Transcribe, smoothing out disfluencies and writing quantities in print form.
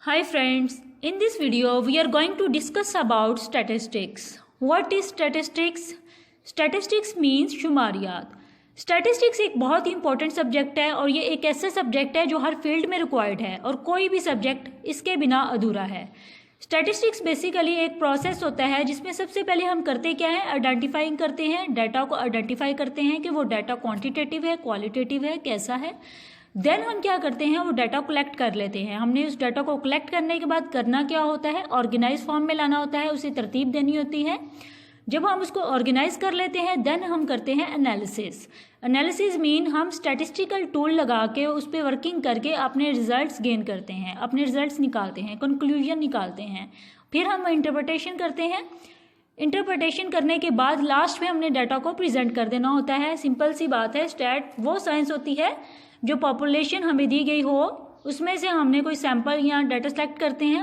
Hi friends, in this video we are going to discuss about statistics. What is statistics? Statistics means शुमारियात. Statistics एक बहुत ही important subject है और ये एक ऐसा सब्जेक्ट है जो हर फील्ड में रिक्वायर्ड है और कोई भी सब्जेक्ट इसके बिना अधूरा है. स्टैटिस्टिक्स बेसिकली एक प्रोसेस होता है जिसमें सबसे पहले हम करते क्या है, आइडेंटिफाइंग करते हैं, डाटा को आइडेंटिफाई करते हैं कि वो डाटा क्वांटिटेटिव है, क्वालिटेटिव है, कैसा है. देन हम क्या करते हैं, वो डाटा कलेक्ट कर लेते हैं. हमने उस डाटा को कलेक्ट करने के बाद करना क्या होता है, ऑर्गेनाइज फॉर्म में लाना होता है, उसे तरतीब देनी होती है. जब हम उसको ऑर्गेनाइज कर लेते हैं देन हम करते हैं एनालिसिस. एनालिसिस मीन हम स्टैटिस्टिकल टूल लगा के उस पर वर्किंग करके अपने रिजल्ट्स गेन करते हैं, अपने रिजल्ट्स निकालते हैं, कंक्लूजन निकालते हैं. फिर हम इंटरप्रिटेशन करते हैं. इंटरप्रिटेशन करने के बाद लास्ट में हमने डाटा को प्रेजेंट कर देना होता है. सिंपल सी बात है. स्टैट वो साइंस होती है जो पॉपुलेशन हमें दी गई हो उसमें से हमने कोई सैंपल या डाटा सेलेक्ट करते हैं